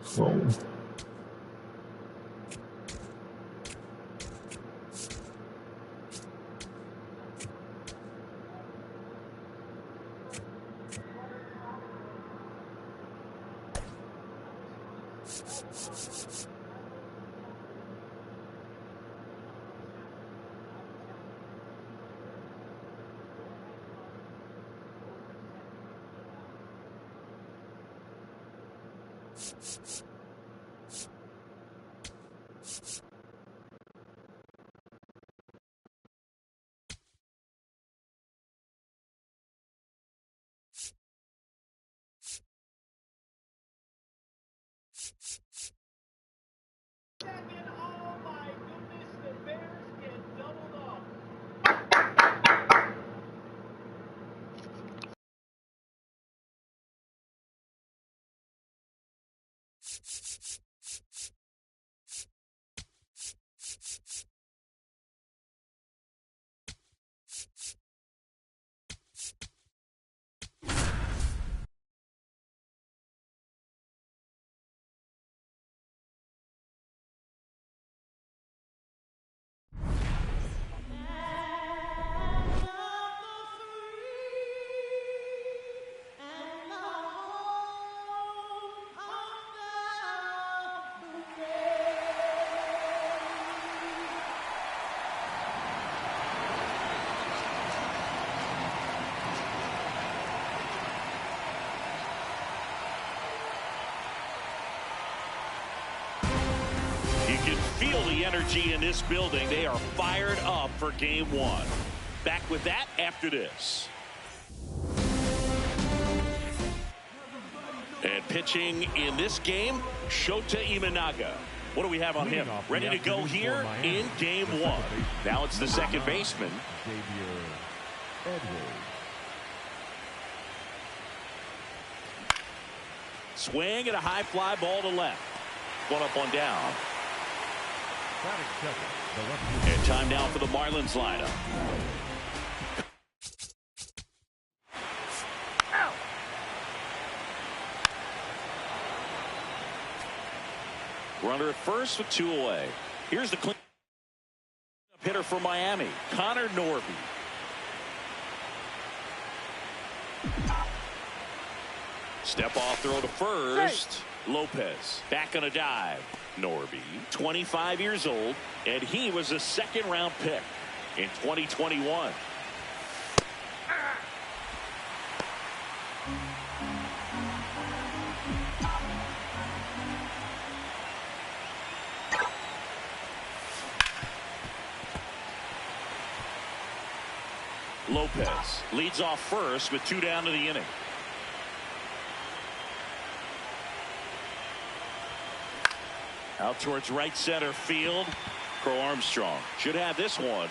So. You can feel the energy in this building. They are fired up for game one. Back with that after this. And pitching in this game, Shota Imanaga. What do we have on him? Ready to go here in game one. Now it's the second baseman. Swing and a high fly ball to left. One up, one down. And time now for the Marlins lineup. Runner at first with 2 away. Here's the clean hitter for Miami, Connor Norby. Step off throw to first. Lopez back on a dive. Norby, 25 years old, and he was a second-round pick in 2021. Lopez leads off first with 2 down to the inning. Out towards right center field. Crow Armstrong should have this one.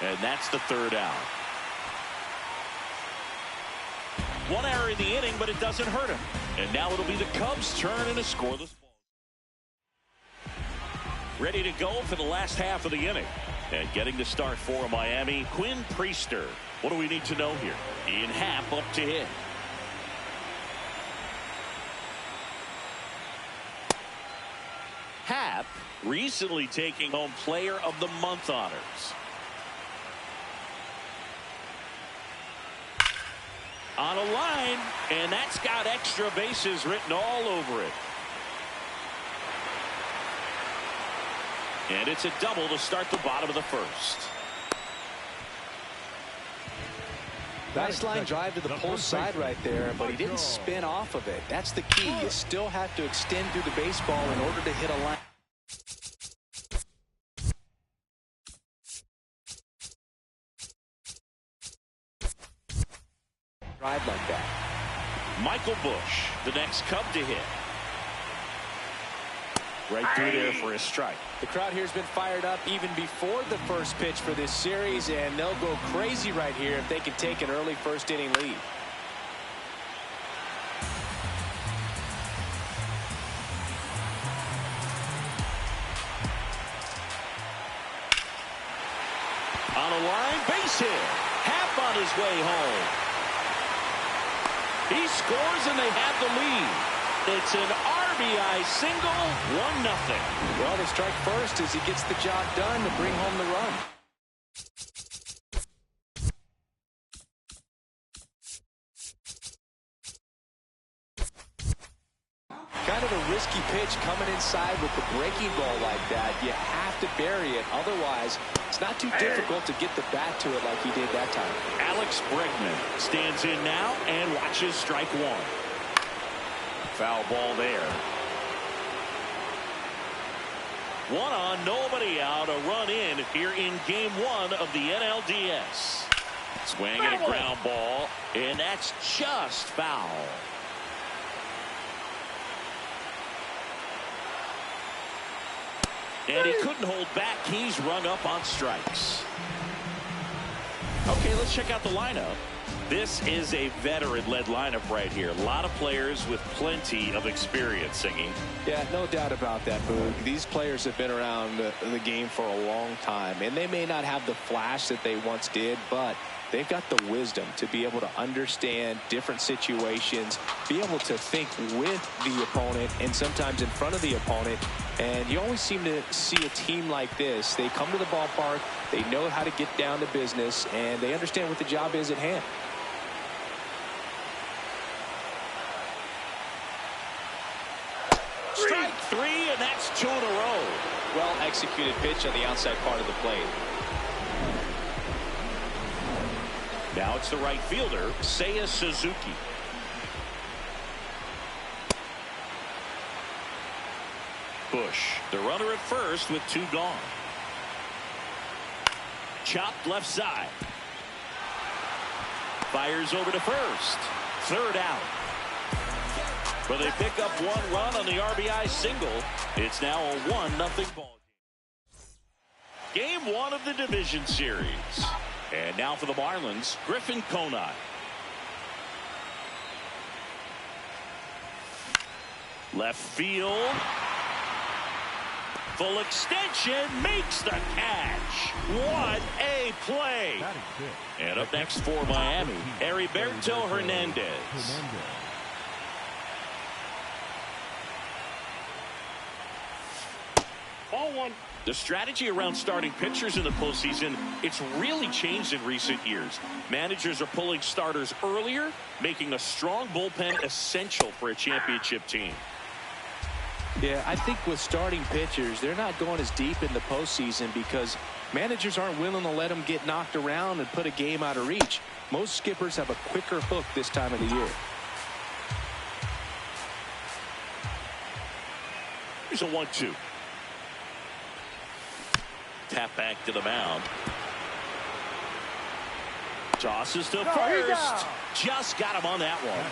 And that's the 3rd out. 1 error in the inning, but it doesn't hurt him. And now it'll be the Cubs' turn in a scoreless ball. Ready to go for the last half of the inning. And getting the start for Miami, Quinn Priester. What do we need to know here? Ian Happ up to hit. Happ recently taking home Player of the Month honors. On a line, and that's got extra bases written all over it. And it's a double to start the bottom of the first. Nice line drive to the pull side right there, but he didn't spin off of it. That's the key. You still have to extend through the baseball in order to hit a line. Drive like that. Michael Busch, the next Cub to hit. Right through there for a strike. The crowd here has been fired up even before the first pitch for this series, and they'll go crazy right here if they can take an early first inning lead. line, base hit. Half on his way home. He scores and they have the lead. It's an RBI single, 1-0. Well, they strike first as he gets the job done to bring home the run. Kind of a risky pitch coming inside with the breaking ball like that. You have to bury it. Otherwise, it's not too difficult to get the bat to it like he did that time. Alex Bregman stands in now and watches strike one. Foul ball there. 1 on, nobody out. A run in here in game 1 of the NLDS. Swing and a ground ball, and that's just foul. And he couldn't hold back. He's rung up on strikes. Okay, let's check out the lineup. This is a veteran-led lineup right here. A lot of players with plenty of experience, Singing. Yeah, no doubt about that, Boog. These players have been around the game for a long time, and they may not have the flash that they once did, but they've got the wisdom to be able to understand different situations, be able to think with the opponent and sometimes in front of the opponent. And you always seem to see a team like this. They come to the ballpark, they know how to get down to business, and they understand what the job is at hand. Strike 3, and that's 2 in a row. Well executed pitch on the outside part of the plate. Now it's the right fielder, Seiya Suzuki. Bush, the runner at first with 2 gone. Chopped left side. Fires over to first. 3rd out. But they pick up 1 run on the RBI single. It's now a 1-0 ball game. Game 1 of the division series. And now for the Marlins, Griffin Conine. Left field. Full extension, makes the catch. What a play. And up next for Miami, Heriberto Hernandez. Ball 1. The strategy around starting pitchers in the postseason, it's really changed in recent years. Managers are pulling starters earlier, making a strong bullpen essential for a championship team. Yeah, I think with starting pitchers, they're not going as deep in the postseason because managers aren't willing to let them get knocked around and put a game out of reach. Most skippers have a quicker hook this time of the year. Here's a 1-2. Tap back to the mound. Tosses to first. Just got him on that one.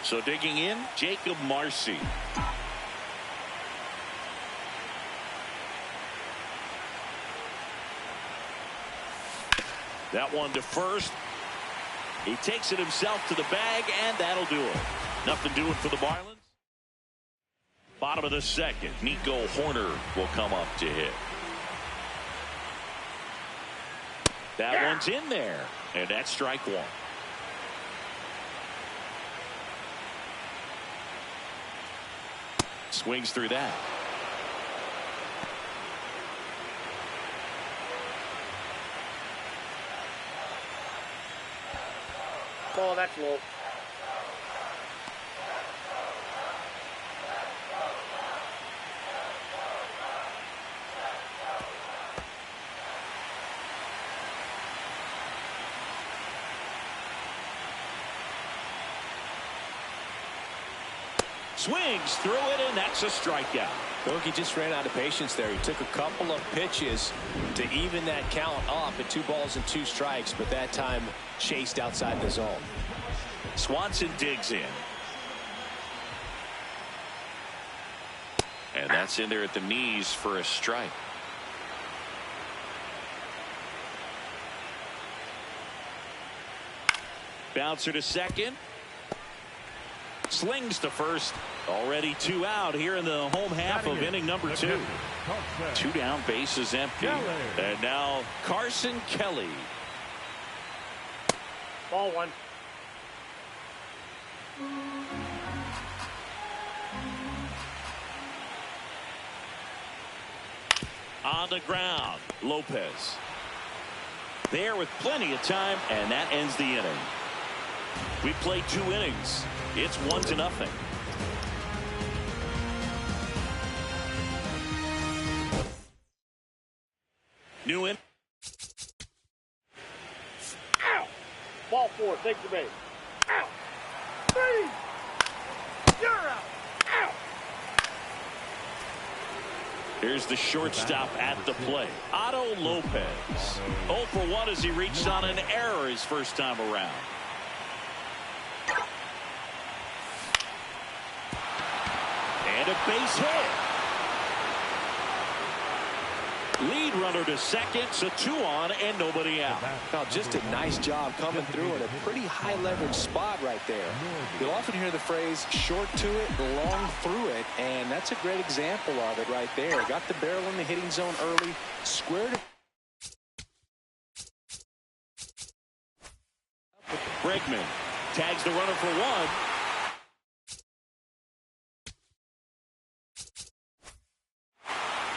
So digging in, Jacob Marcy. That one to first. He takes it himself to the bag, and that'll do it. Nothing doing for the Marlins. Bottom of the 2nd, Nico Hoerner will come up to hit. That one's in there, and that's strike 1. Swings through that. Oh, that's low. Swings through it, and that's a strikeout. Bogey just ran out of patience there. He took a couple of pitches to even that count up at 2 balls and 2 strikes, but that time chased outside the zone. Swanson digs in. And that's in there at the knees for a strike. Bouncer to second. Slings to first. Already 2 out here in the home half of inning number 2. 2 down, bases empty. And now Carson Kelly. Ball 1. On the ground, Lopez. There with plenty of time, and that ends the inning. We played 2 innings. It's 1-0. New in. Ow! Ball 4. Take the base. Ow! 3. You're out. Ow! Here's the shortstop at the plate, Otto Lopez. 0 for 1 as he reached on an error his first time around. And a base hit. Lead runner to second, so 2 on and nobody out. Now, just a nice job coming through in a pretty high leverage spot right there. You'll often hear the phrase short to it, long through it, and that's a great example of it right there. Got the barrel in the hitting zone early, squared it. Bregman tags the runner for 1.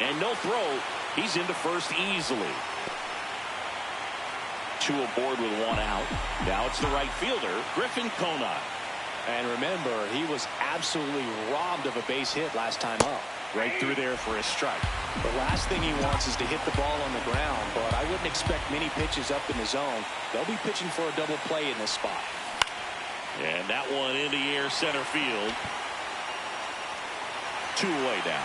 And no throw. He's into first easily. 2 aboard with 1 out. Now it's the right fielder, Griffin Conine. And remember, he was absolutely robbed of a base hit last time up. Right through there for a strike. The last thing he wants is to hit the ball on the ground, but I wouldn't expect many pitches up in the zone. They'll be pitching for a double play in this spot. And that one in the air center field. 2 away now.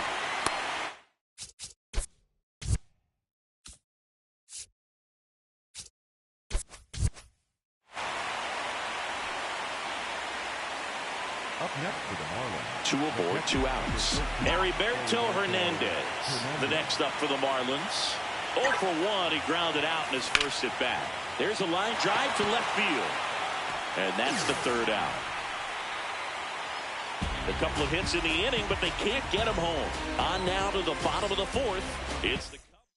Up next for the Marlins. 2 aboard, 2 outs. Heriberto Hernandez, the next up for the Marlins. 0 for 1, he grounded out in his first at bat. There's a line drive to left field. And that's the 3rd out. A couple of hits in the inning, but they can't get him home. On now to the bottom of the 4th. It's the Cubs.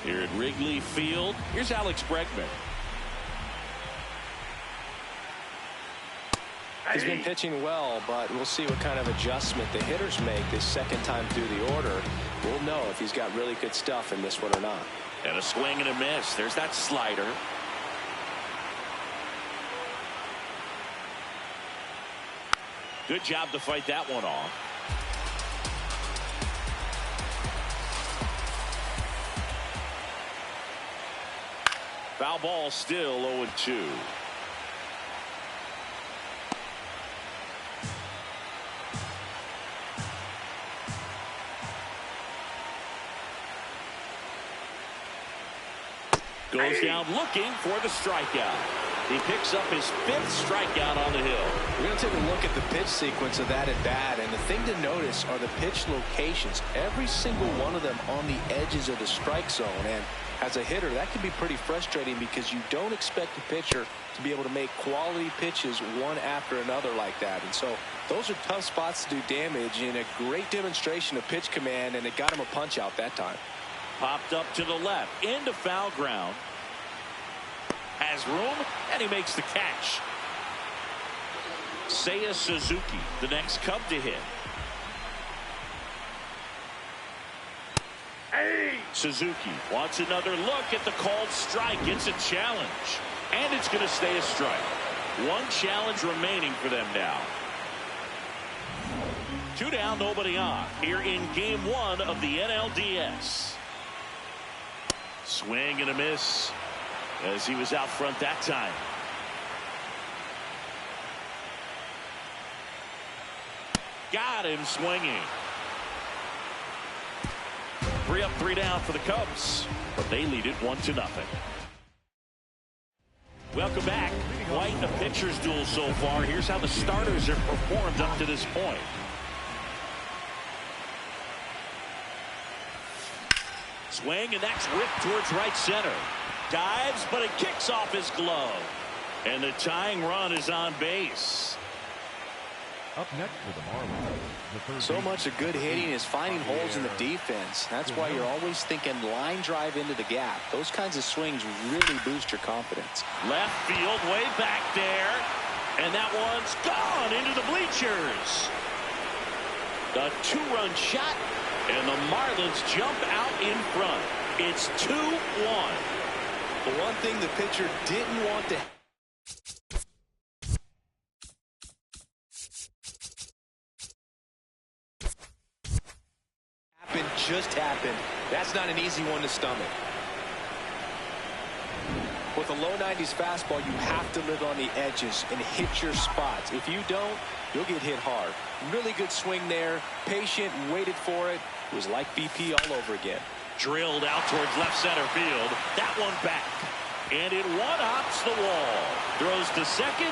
Here at Wrigley Field, here's Alex Bregman. He's been pitching well, but we'll see what kind of adjustment the hitters make this second time through the order. We'll know if he's got really good stuff in this one or not. And a swing and a miss. There's that slider. Good job to fight that one off. Foul ball, still 0-2. Goes down looking for the strikeout. He picks up his 5th strikeout on the hill. We're going to take a look at the pitch sequence of that at bat, and the thing to notice are the pitch locations. Every single one of them on the edges of the strike zone, and as a hitter, that can be pretty frustrating because you don't expect a pitcher to be able to make quality pitches one after another like that. And so those are tough spots to do damage, and a great demonstration of pitch command, and it got him a punch out that time. Popped up to the left, into foul ground. Has room, and he makes the catch. Seiya Suzuki, the next Cub to hit. Hey! Suzuki wants another look at the called strike. It's a challenge, and it's going to stay a strike. 1 challenge remaining for them now. 2 down, nobody on. Here in Game 1 of the NLDS. Swing and a miss as he was out front that time. Got him swinging. 3 up, 3 down for the Cubs, but they lead it 1-0. Welcome back. Quite a pitcher's duel so far. Here's how the starters have performed up to this point. Swing, and that's ripped towards right center. Dives, but it kicks off his glove. And the tying run is on base. Up next for the Marlins, the third So baseman, much of good hitting is finding holes in the defense. That's why you're always thinking line drive into the gap. Those kinds of swings really boost your confidence. Left field, way back there. And that one's gone into the bleachers. The two-run shot, and the Marlins jump out in front. It's 2-1. The one thing the pitcher didn't want to happen just happened. That's not an easy one to stomach. With a low 90s fastball, you have to live on the edges and hit your spots. If you don't, you'll get hit hard. Really good swing there. Patient, waited for it. It was like BP all over again. Drilled out towards left center field. That one back. And it one-hops the wall. Throws to second.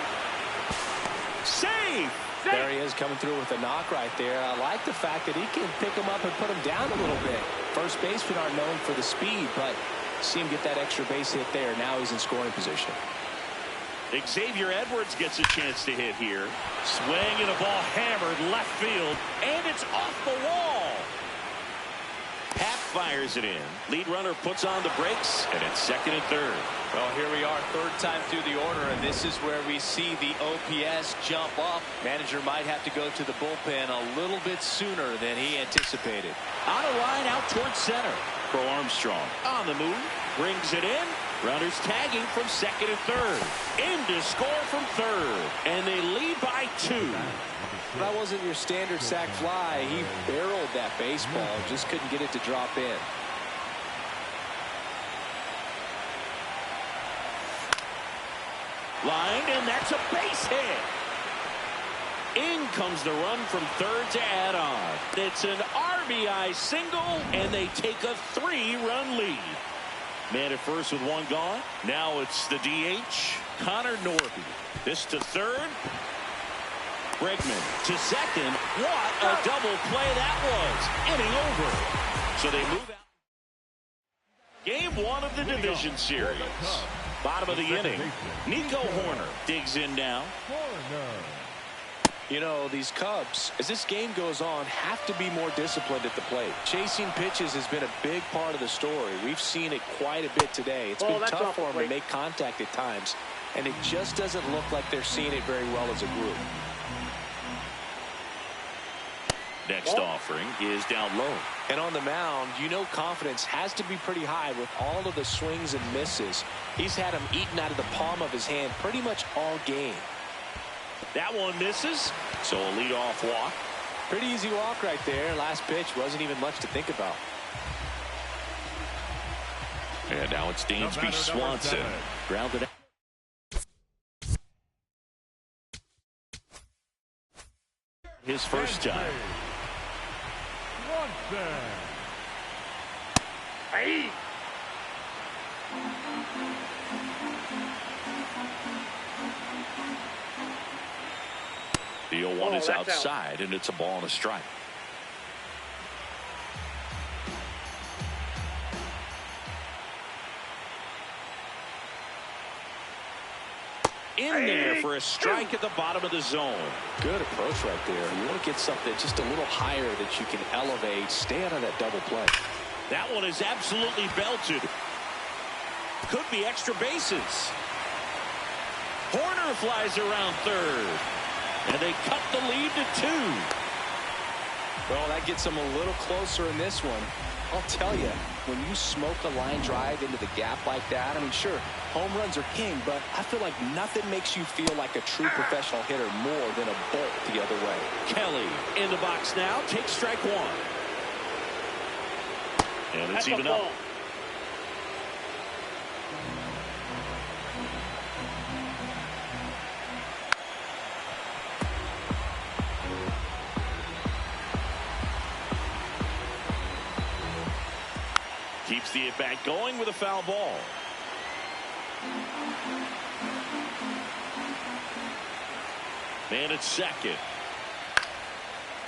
Save! There he is coming through with a knock right there. I like the fact that he can pick him up and put him down a little bit. First basemen aren't known for the speed, but see him get that extra base hit there. Now he's in scoring position. Xavier Edwards gets a chance to hit here. Swing and a ball hammered left field, and it's off the wall. Pat fires it in. Lead runner puts on the brakes, and it's second and third. Well, here we are, third time through the order, and this is where we see the OPS jump up. Manager might have to go to the bullpen a little bit sooner than he anticipated. On a line out towards center. For Armstrong. On the move. Brings it in. Runners tagging from second and third. In to score from third. And they lead by 2. That wasn't your standard sac fly. He barreled that baseball. Just couldn't get it to drop in. Lined, and that's a base hit. In comes the run from third to add on. It's an RBI single, and they take a 3-run lead. Man at first with one gone. Now it's the DH, Connor Norby. This to third. Bregman to second. What a double play that was. Inning over. So they move out. Game 1 of the division series. Bottom of the inning. Nico Horner digs in now. You know, these Cubs, as this game goes on, have to be more disciplined at the plate. Chasing pitches has been a big part of the story. We've seen it quite a bit today. It's been tough for them to make contact at times, and it just doesn't look like they're seeing it very well as a group. Next offering is down low. And on the mound, you know confidence has to be pretty high with all of the swings and misses. He's had them eaten out of the palm of his hand pretty much all game. That one misses, so a leadoff walk. Pretty easy walk right there. Last pitch wasn't even much to think about. And now it's Dansby Swanson. Grounded out. His first time. Hey! The 0-1 is outside, and it's a ball and a strike. In there for a strike at the bottom of the zone. Good approach right there. You want to get something just a little higher that you can elevate. Stay out of that double play. That one is absolutely belted. Could be extra bases. Horner flies around third. And they cut the lead to 2. Well, that gets them a little closer in this one. I'll tell you, when you smoke a line drive into the gap like that, I mean, sure, home runs are king, but I feel like nothing makes you feel like a true professional hitter more than a bolt the other way. Kelly in the box now, takes strike 1. And it's even up. Keeps the at-bat going with a foul ball. Man at second.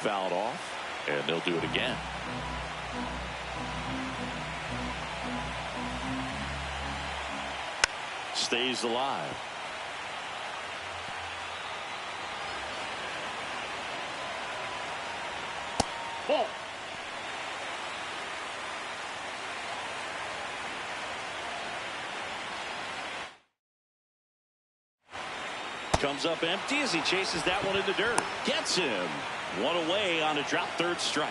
Fouled off, and they'll do it again. Stays alive. Ball. Comes up empty as he chases that one in the dirt. Gets him. One away on a drop third strike.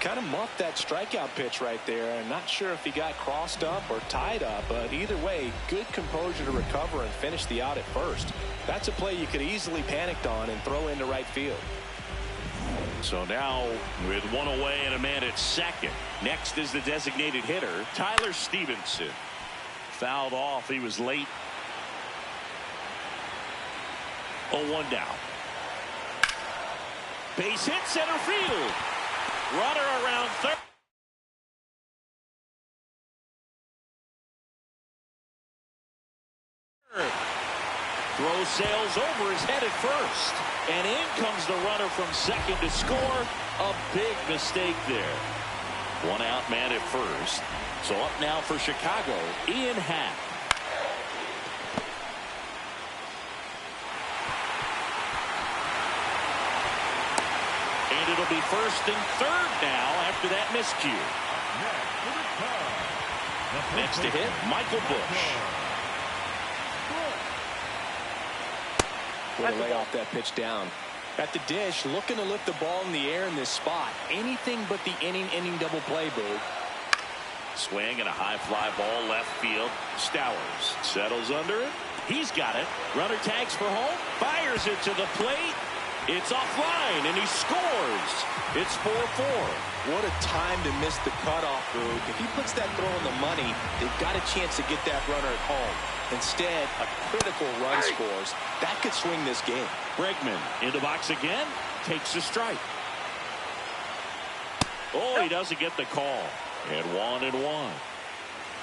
Kind of muffed that strikeout pitch right there. I'm not sure if he got crossed up or tied up, but either way, good composure to recover and finish the out at first. That's a play you could easily panicked on and throw into right field. So now with one away and a man at second. Next is the designated hitter, Tyler Stevenson. Fouled off. He was late. 0-1 down. Base hit center field. Runner around third. Throw sails over his head at first. And in comes the runner from second to score. A big mistake there. One out man at first. So up now for Chicago, Ian Happ. And it'll be first and third now after that miscue. Next to hit, Michael Bush. Way to lay off that pitch down. At the dish, looking to lift the ball in the air in this spot. Anything but the inning double play, Boog. Swing and a high fly ball left field. Stowers settles under it. He's got it. Runner tags for home. Fires it to the plate. It's offline, and he scores. It's 4-4. What a time to miss the cutoff, Boog. If he puts that throw in the money, they've got a chance to get that runner at home. Instead, a critical run scores. That could swing this game. Bregman in the box again. Takes a strike. Oh, he doesn't get the call. And 1-1.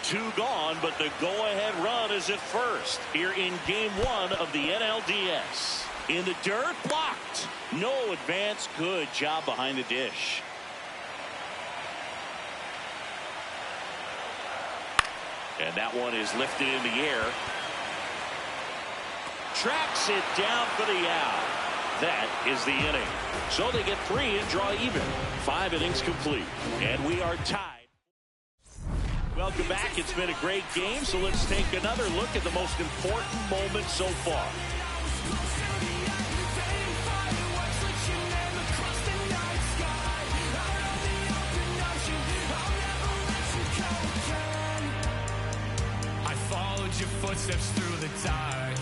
2 gone, but the go-ahead run is at first here in Game 1 of the NLDS. In the dirt, blocked. No advance. Good job behind the dish. And that one is lifted in the air. Tracks it down for the out. That is the inning. So they get 3 and draw even. 5 innings complete. And we are tied. Welcome back. It's been a great game. So let's take another look at the most important moment so far. Your footsteps through the dark,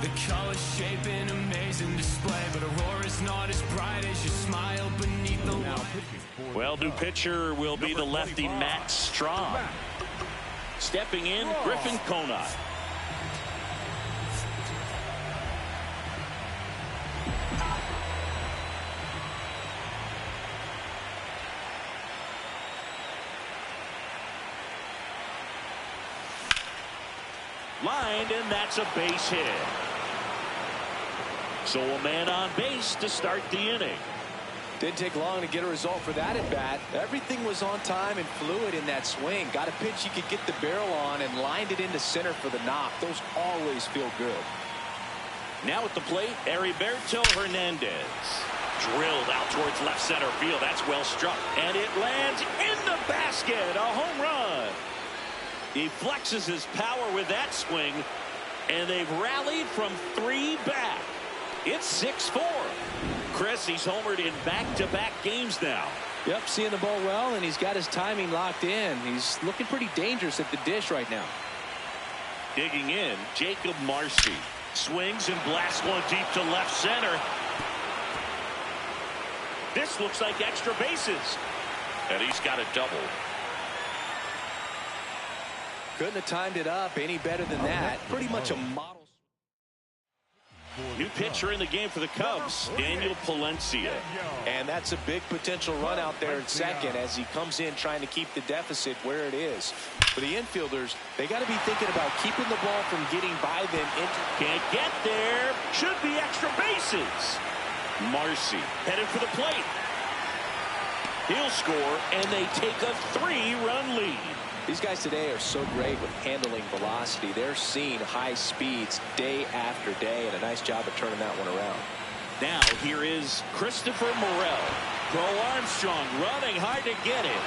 the colors shaping amazing display, but Aurora is not as bright as your smile beneath the light. Well, new pitcher will be the lefty Matt Strahm. Stepping in, Griffin Conine. Lined, and that's a base hit. So a man on base to start the inning. Didn't take long to get a result for that at bat. Everything was on time and fluid in that swing. Got a pitch you could get the barrel on and lined it into center for the knock. Those always feel good. Now at the plate, Heriberto Hernandez. Drilled out towards left center field. That's well struck. And it lands in the basket. A home run. He flexes his power with that swing, and they've rallied from 3 back. It's 6-4. Chris, he's homered in back-to-back games now. Yep, seeing the ball well, and he's got his timing locked in. He's looking pretty dangerous at the dish right now. Digging in, Jacob Marcy. Swings and blasts one deep to left center. This looks like extra bases. And he's got a double. Couldn't have timed it up any better than that. Pretty much a model. New pitcher in the game for the Cubs, Daniel Palencia. And that's a big potential run out there in second as he comes in trying to keep the deficit where it is. For the infielders, they got to be thinking about keeping the ball from getting by them. Can't get there. Should be extra bases. Marcy headed for the plate. He'll score, and they take a 3-run lead. These guys today are so great with handling velocity. They're seeing high speeds day after day, and a nice job of turning that one around. Now here is Christopher Morel. Crow Armstrong running hard to get it.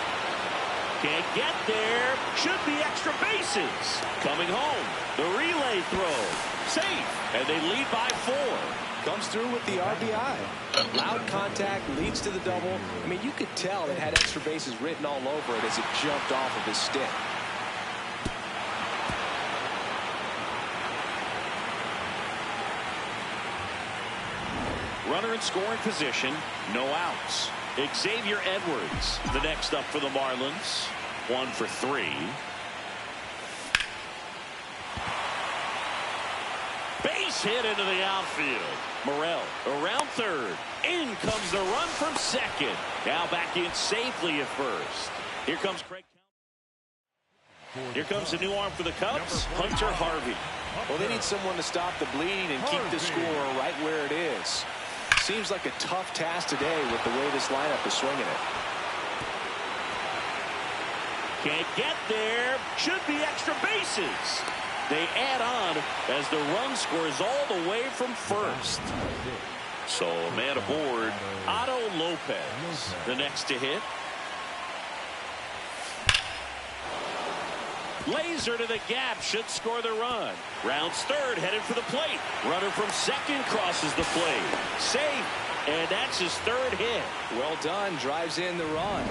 Can't get there. Should be extra bases. Coming home. The relay throw. Safe. And they lead by 4. Comes through with the RBI. Loud contact leads to the double. I mean, you could tell it had extra bases written all over it as it jumped off of his stick. Runner in scoring position. No outs. Xavier Edwards, the next up for the Marlins. 1 for 3. Base hit into the outfield. Morel around third. In comes the run from second. Now back in safely at first. Here comes Craig. Here comes the new arm for the Cubs, Hunter Harvey. Well, they need someone to stop the bleeding and keep the score right where it is. Seems like a tough task today with the way this lineup is swinging it. Can't get there. Should be extra bases. They add on as the run scores all the way from first. So a man aboard, Otto Lopez, the next to hit. Laser to the gap, should score the run. Rounds third, headed for the plate. Runner from second crosses the plate. Safe, and that's his 3rd hit. Well done, drives in the run.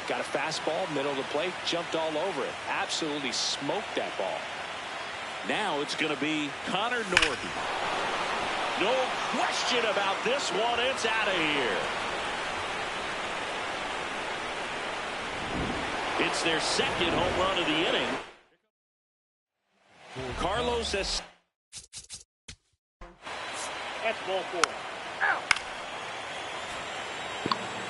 Got a fastball, middle of the plate, jumped all over it. Absolutely smoked that ball. Now it's going to be Connor Norby. No question about this one, it's out of here. It's their 2nd home run of the inning. Carlos has. That's ball 4. Out.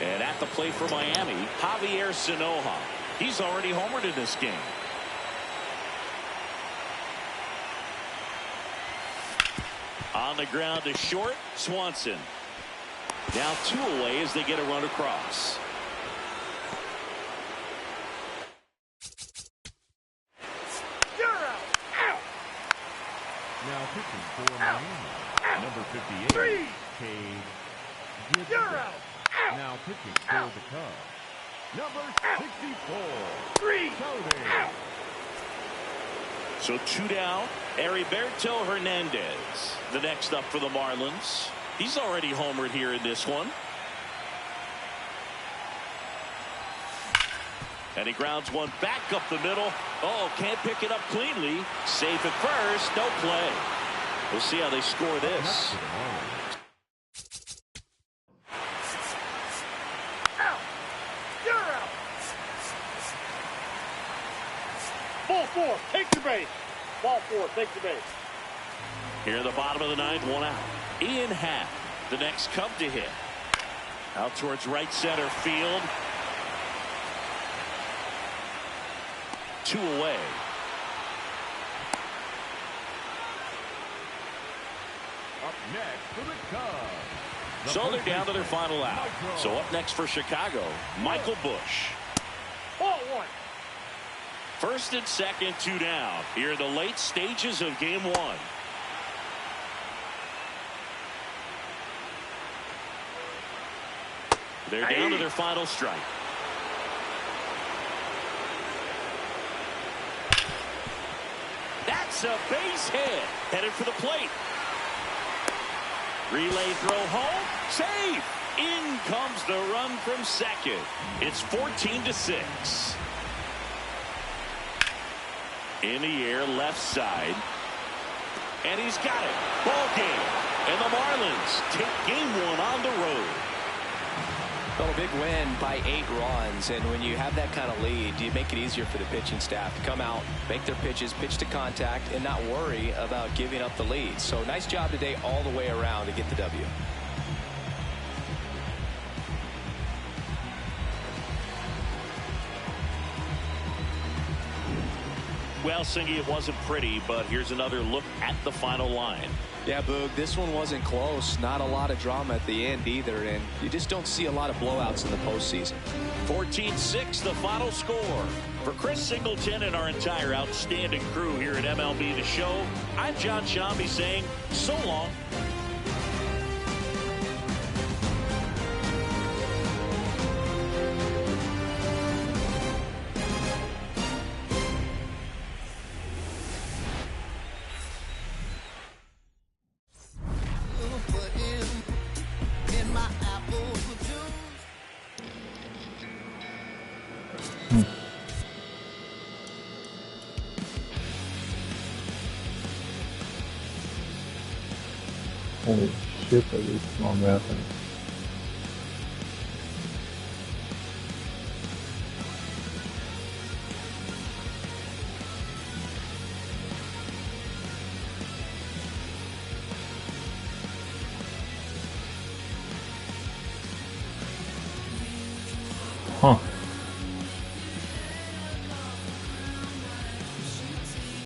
And at the plate for Miami, Javier Sanoja. He's already homered in this game. On the ground to short, Swanson. Now 2 away as they get a run across. Now pitching for Miami, number 58, Cade. You're out. Now pitching for the Cubs, number 64, 3. Cody. So 2 down. Heriberto Hernandez, the next up for the Marlins. He's already homered here in this one. And he grounds one back up the middle. Oh, can't pick it up cleanly. Safe at first. No play. We'll see how they score this. Out. You're out. Ball 4. Take the base. Ball 4. Take the base. Here in the bottom of the 9th, 1 out. Ian Happ, the next Cub to hit. Out towards right center field. 2 away. Up next for the Cubs. So they're down to their final out. So up next for Chicago, Michael Busch. Ball 1. 1st and 2nd, 2 down. Here in the late stages of game 1. They're down to their final strike. That's a base hit. Headed for the plate. Relay throw home. Safe. In comes the run from second. It's 14-6. In the air, left side. And he's got it. Ball game. And the Marlins take game 1 on the road. Well, a big win by 8 runs, and when you have that kind of lead, you make it easier for the pitching staff to come out, make their pitches, pitch to contact, and not worry about giving up the lead. So nice job today all the way around to get the W. Well, Singy, it wasn't pretty, but here's another look at the final line. Yeah, Boog, this one wasn't close. Not a lot of drama at the end either, and you just don't see a lot of blowouts in the postseason. 14-6, the final score. For Chris Singleton and our entire outstanding crew here at MLB The Show, I'm John Shambi saying so long. Holy shit, that is long weapon. Huh.